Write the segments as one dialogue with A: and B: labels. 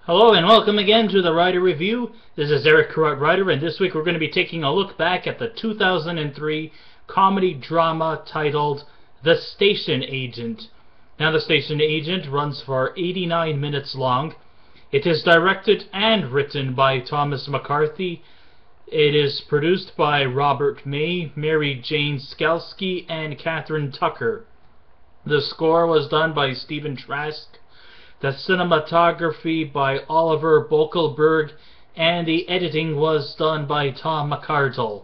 A: Hello and welcome again to the Writer Review. This is Eric Carruth Writer, and this week we're going to be taking a look back at the 2003 comedy drama titled The Station Agent. Now, The Station Agent runs for 89 minutes long. It is directed and written by Thomas McCarthy. It is produced by Robert May, Mary Jane Skalski, and Catherine Tucker. The score was done by Stephen Trask. The cinematography by Oliver Bokelberg, and the editing was done by Tom McCarthy.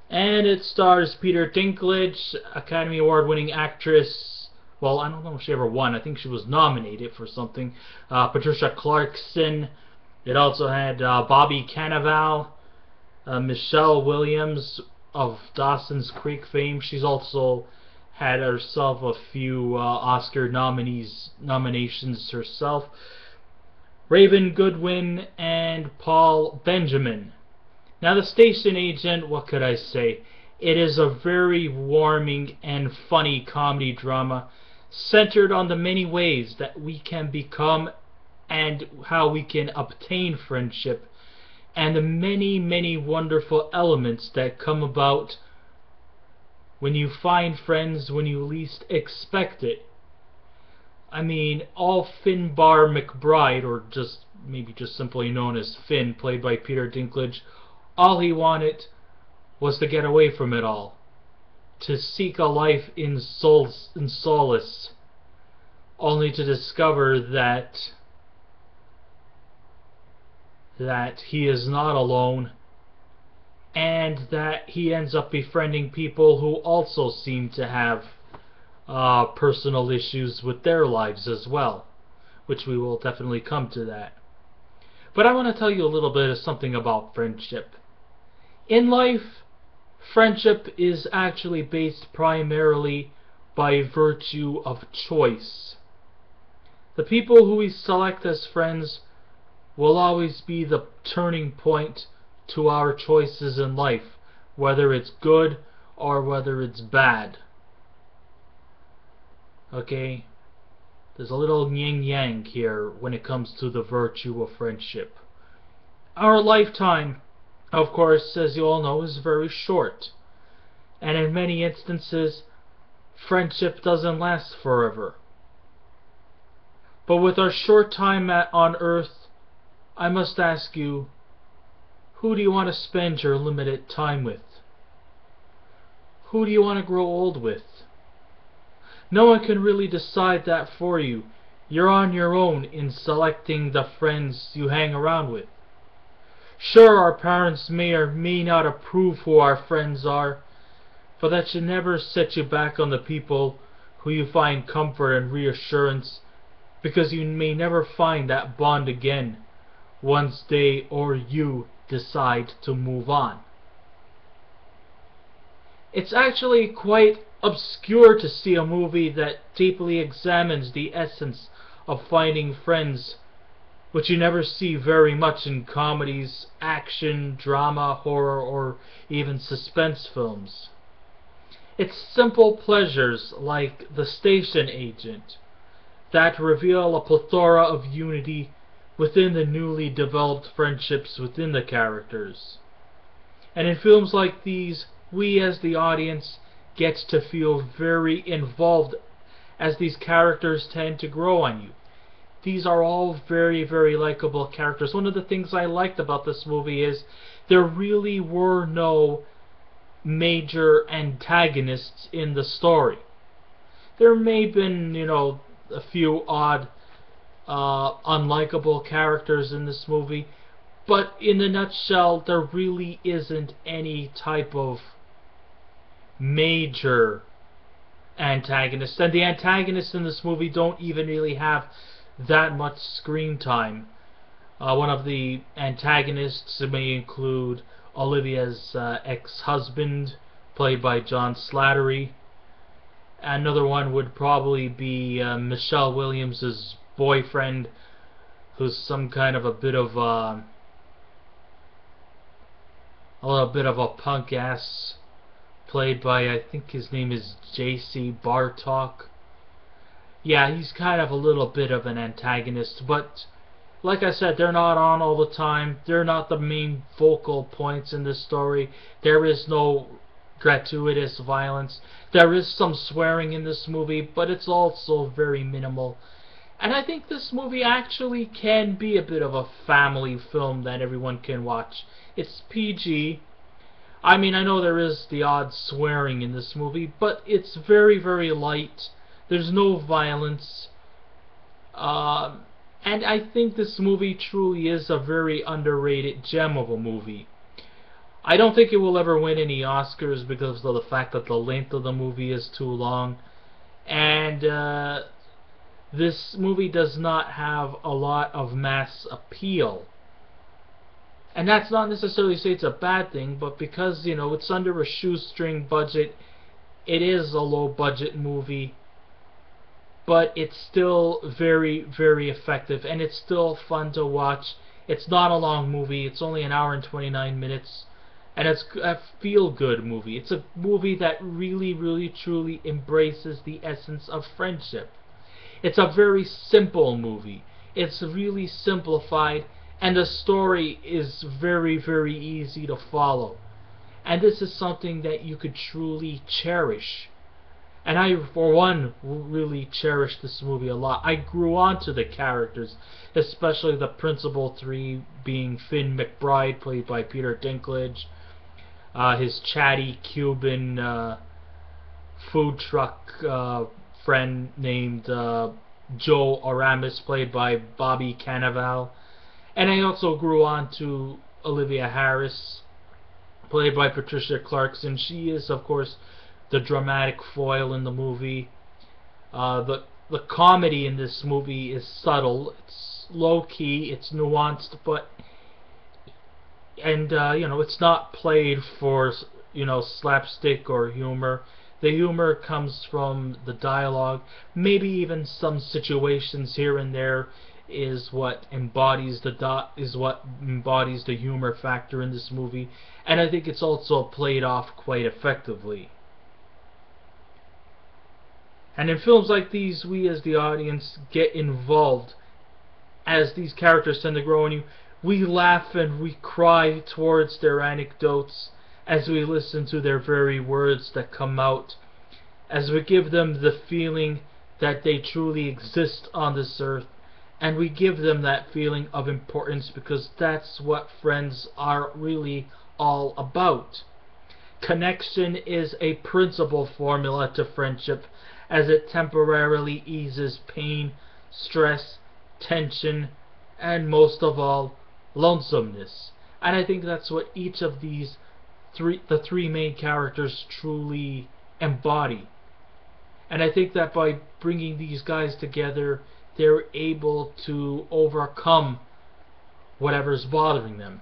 A: And it stars Peter Dinklage, Academy Award-winning actress. Well, I don't know if she ever won. I think she was nominated for something. Patricia Clarkson. It also had Bobby Cannavale, Michelle Williams of Dawson's Creek fame. She's also had herself a few Oscar nominations herself. Raven Goodwin and Paul Benjamin. Now, The Station Agent, what could I say? It is a very warming and funny comedy drama centered on the many ways that we can become and how we can obtain friendship, and the many, many wonderful elements that come about when you find friends when you least expect it. I mean, all Finbar McBride, or maybe just simply known as Finn, played by Peter Dinklage, all he wanted was to get away from it all, to seek a life in solace, only to discover that he is not alone, and that he ends up befriending people who also seem to have personal issues with their lives as well, which we will definitely come to that. But I want to tell you a little bit of something about friendship. In life, friendship is actually based primarily by virtue of choice. The people who we select as friends will always be the turning point to our choices in life, whether it's good or whether it's bad. Okay? There's a little yin-yang here when it comes to the virtue of friendship. Our lifetime, of course, as you all know, is very short. And in many instances, friendship doesn't last forever. But with our short time on Earth, I must ask you, who do you want to spend your limited time with? Who do you want to grow old with? No one can really decide that for you. You're on your own in selecting the friends you hang around with. Sure, our parents may or may not approve who our friends are, but that should never set you back on the people who you find comfort and reassurance, because you may never find that bond again once they or you decide to move on. It's actually quite obscure to see a movie that deeply examines the essence of finding friends, which you never see very much in comedies, action, drama, horror, or even suspense films. It's simple pleasures like The Station Agent that reveal a plethora of unity within the newly developed friendships within the characters. And in films like these, we as the audience get to feel very involved as these characters tend to grow on you. These are all very, very likable characters. One of the things I liked about this movie is there really were no major antagonists in the story. There may have been, a few odd unlikable characters in this movie, but in a nutshell, there really isn't any type of major antagonist, and the antagonists in this movie don't even really have that much screen time. One of the antagonists may include Olivia's ex-husband, played by John Slattery. Another one would probably be Michelle Williams' boyfriend, who's some kind of a little bit of a punk ass, played by, I think his name is J.C. Bartok. Yeah, he's kind of a little bit of an antagonist, but like I said, they're not on all the time. They're not the main focal points in this story. There is no gratuitous violence. There is some swearing in this movie, but it's also very minimal. And I think this movie actually can be a bit of a family film that everyone can watch. It's PG. I mean, I know there is the odd swearing in this movie, but it's very, very light. There's no violence. And I think this movie truly is a very underrated gem of a movie. I don't think it will ever win any Oscars because of the fact that the length of the movie is too long. And this movie does not have a lot of mass appeal. And that's not necessarily to say it's a bad thing, but because, you know, it's under a shoestring budget, it is a low budget movie, but it's still very, very effective, and it's still fun to watch. It's not a long movie, it's only an hour and 29 minutes, and it's a feel-good movie. It's a movie that really, really, truly embraces the essence of friendship. It's a very simple movie. It's really simplified, and the story is very, very easy to follow. And this is something that you could truly cherish. And I, for one, really cherish this movie a lot. I grew onto the characters, especially the principal three, being Finn McBride, played by Peter Dinklage, his chatty Cuban food truck friend named Joe Aramis, played by Bobby Cannavale. And I also grew on to Olivia Harris, played by Patricia Clarkson. She is, of course, the dramatic foil in the movie. The comedy in this movie is subtle. It's low-key, it's nuanced, but you know, it's not played for, you know, slapstick or humor. The humor comes from the dialogue, maybe even some situations here and there is what embodies the humor factor in this movie, and I think it's also played off quite effectively. And in films like these, we as the audience get involved as these characters tend to grow on you. We laugh and we cry towards their anecdotes as we listen to their very words that come out, as we give them the feeling that they truly exist on this earth, and we give them that feeling of importance, because that's what friends are really all about. Connection is a principal formula to friendship, as it temporarily eases pain, stress, tension, and most of all, lonesomeness. And I think that's what each of the three main characters truly embody. And I think that by bringing these guys together, they're able to overcome whatever's bothering them.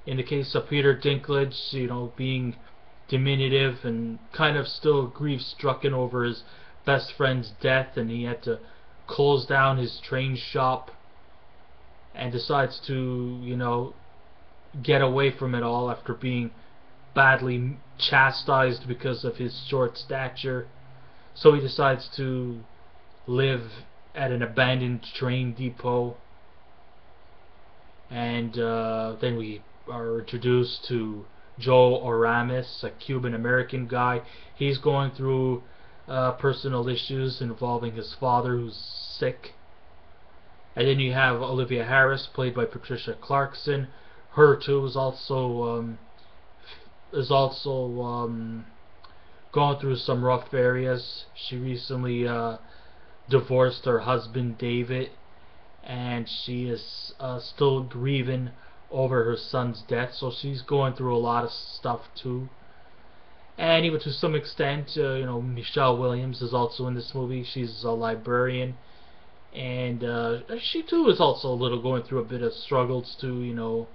A: In the case of Peter Dinklage, you know, being diminutive and kind of still grief-stricken over his best friend's death, and he had to close down his train shop, and decides to, you know, get away from it all after being badly chastised because of his short stature. So he decides to live at an abandoned train depot, and then we are introduced to Joe Aramis, a Cuban-American guy. He's going through personal issues involving his father, who's sick. And then you have Olivia Harris, played by Patricia Clarkson. Her too is also going through some rough areas. She recently divorced her husband David, and she is still grieving over her son's death, so she's going through a lot of stuff too. And even to some extent, you know, Michelle Williams is also in this movie. She's a librarian, and she too is also a little going through a bit of struggles too. You know,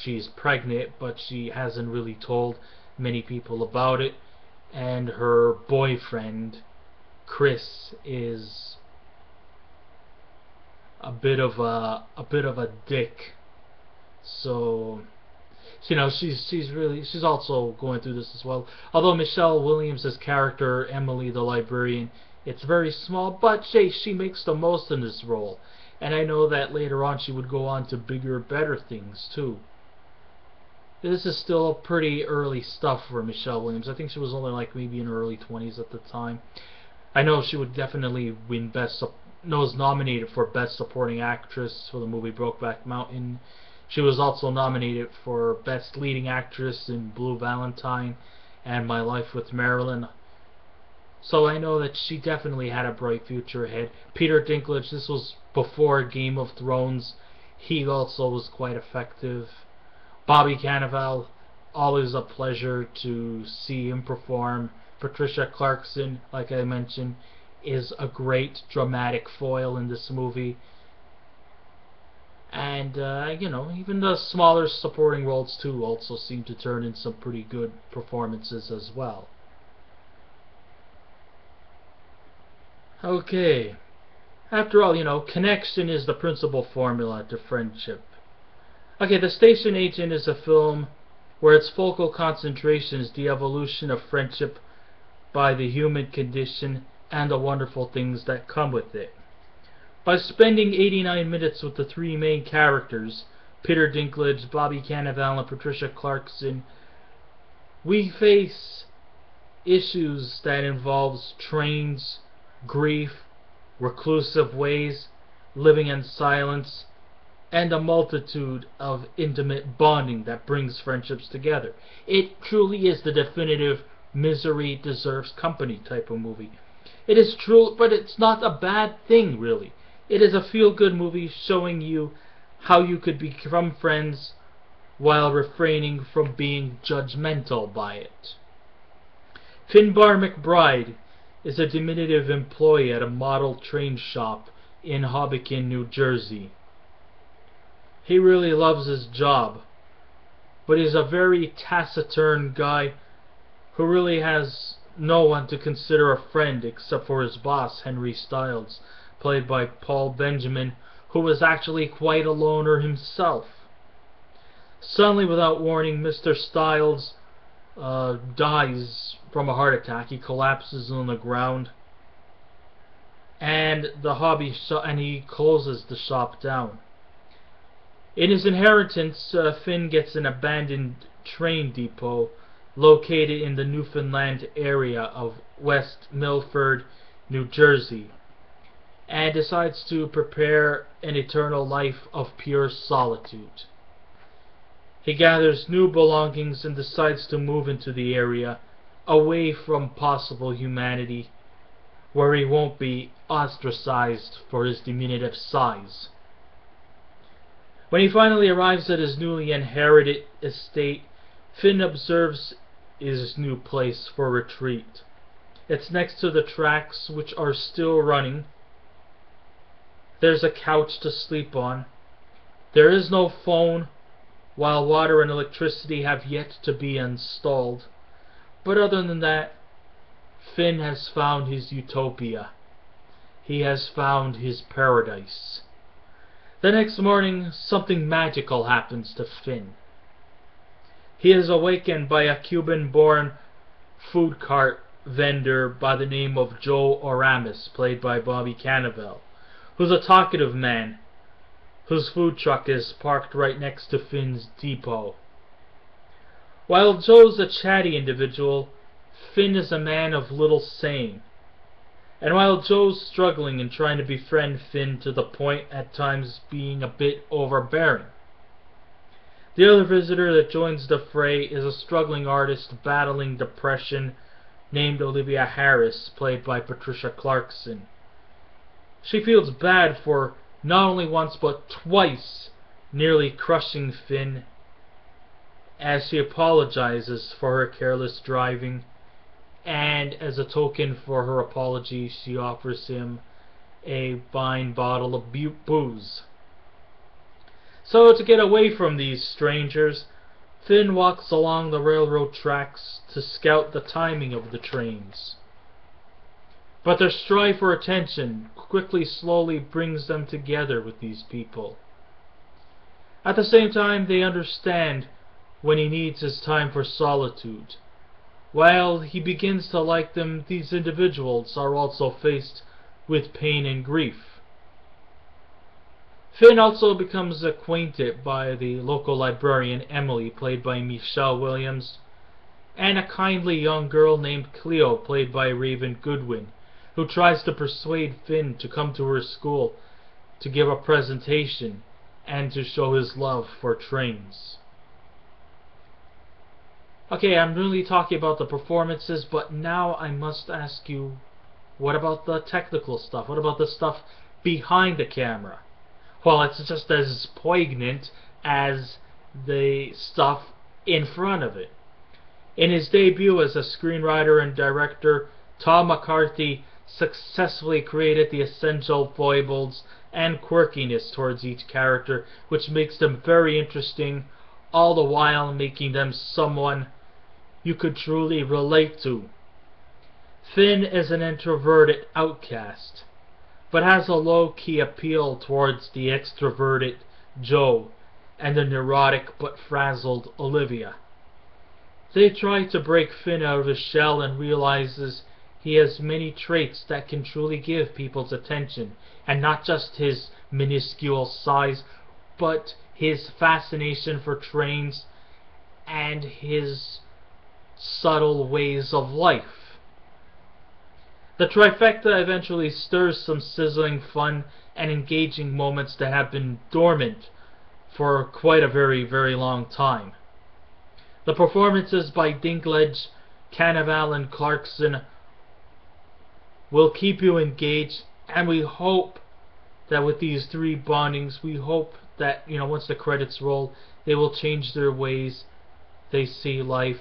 A: she's pregnant, but she hasn't really told many people about it, and her boyfriend Chris is a bit of a dick. So, you know, she's also going through this as well. Although Michelle Williams' character Emily the librarian It's very small, but she makes the most in this role. And I know that later on she would go on to bigger, better things too. This is still pretty early stuff for Michelle Williams. I think she was only like maybe in her early 20s at the time. I know she would definitely win was nominated for Best Supporting Actress for the movie Brokeback Mountain. She was also nominated for Best Leading Actress in Blue Valentine and My Life with Marilyn. So I know that she definitely had a bright future ahead. Peter Dinklage, this was before Game of Thrones. He also was quite effective. Bobby Cannavale, always a pleasure to see him perform. Patricia Clarkson, like I mentioned, is a great dramatic foil in this movie. And, even the smaller supporting roles too also seem to turn in some pretty good performances as well. Okay. After all, connection is the principal formula to friendship. Okay, The Station Agent is a film where its focal concentration is the evolution of friendship by the human condition and the wonderful things that come with it. By spending 89 minutes with the three main characters, Peter Dinklage, Bobby Cannavale, and Patricia Clarkson, we face issues that involves trains, grief, reclusive ways, living in silence, and a multitude of intimate bonding that brings friendships together. It truly is the definitive misery deserves company type of movie. It is true, but it's not a bad thing, really. It is a feel-good movie showing you how you could become friends while refraining from being judgmental by it. Finbar McBride is a diminutive employee at a model train shop in Hoboken, New Jersey. He really loves his job, but he's a very taciturn guy who really has no one to consider a friend except for his boss, Henry Styles, played by Paul Benjamin, who was actually quite a loner himself. Suddenly, without warning, Mr. Styles dies from a heart attack. He collapses on the ground, and he closes the shop down. In his inheritance, Finn gets an abandoned train depot located in the Newfoundland area of West Milford, New Jersey, and decides to prepare an eternal life of pure solitude. He gathers new belongings and decides to move into the area, away from possible humanity, where he won't be ostracized for his diminutive size. When he finally arrives at his newly inherited estate, Finn observes his new place for retreat. It's next to the tracks, which are still running. There's a couch to sleep on. There is no phone, while water and electricity have yet to be installed. But other than that, Finn has found his utopia. He has found his paradise. The next morning, something magical happens to Finn. He is awakened by a Cuban-born food cart vendor by the name of Joe Oramis, played by Bobby Cannavale, who's a talkative man whose food truck is parked right next to Finn's depot. While Joe's a chatty individual, Finn is a man of little saying. And while Joe's struggling and trying to befriend Finn to the point at times being a bit overbearing, the other visitor that joins the fray is a struggling artist battling depression named Olivia Harris, played by Patricia Clarkson. She feels bad for not only once but twice nearly crushing Finn, as she apologizes for her careless driving, and as a token for her apology she offers him a fine bottle of booze. So to get away from these strangers, Finn walks along the railroad tracks to scout the timing of the trains. But their strive for attention slowly brings them together with these people. At the same time, they understand when he needs his time for solitude, While he begins to like them, these individuals are also faced with pain and grief. Finn also becomes acquainted by the local librarian Emily, played by Michelle Williams, and a kindly young girl named Cleo, played by Raven Goodwin, who tries to persuade Finn to come to her school to give a presentation and to show his love for trains. Okay, I'm really talking about the performances, but now I must ask you, what about the technical stuff? What about the stuff behind the camera? Well, it's just as poignant as the stuff in front of it. In his debut as a screenwriter and director, Tom McCarthy successfully created the essential foibles and quirkiness towards each character, which makes them very interesting, all the while making them someone you could truly relate to. Finn is an introverted outcast, but has a low-key appeal towards the extroverted Joe and the neurotic but frazzled Olivia. They try to break Finn out of his shell and realizes he has many traits that can truly give people's attention, and not just his minuscule size, but his fascination for trains and his subtle ways of life. The trifecta eventually stirs some sizzling fun and engaging moments that have been dormant for quite a very, very long time. The performances by Dinklage, Cannavale, and Clarkson will keep you engaged, and we hope that with these three bondings, we hope that, once the credits roll, they will change their ways they see life,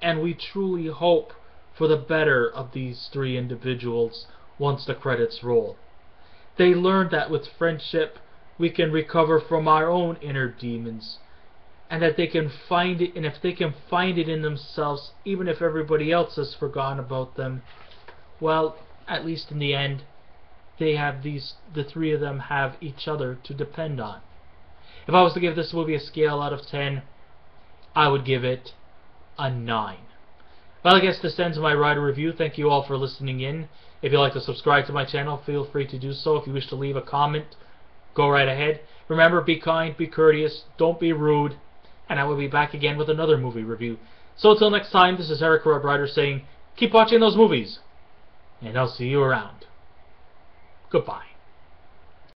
A: and we truly hope for the better of these three individuals once the credits roll. They learned that with friendship we can recover from our own inner demons, and that they can find it, and if they can find it in themselves, even if everybody else has forgotten about them, well, at least in the end, the three of them have each other to depend on. If I was to give this movie a scale out of 10, I would give it a 9. Well, I guess this ends my writer review. Thank you all for listening in. If you'd like to subscribe to my channel, feel free to do so. If you wish to leave a comment, go right ahead. Remember, be kind, be courteous, don't be rude, and I will be back again with another movie review. So until next time, this is Eric Writer saying, keep watching those movies, and I'll see you around. Goodbye.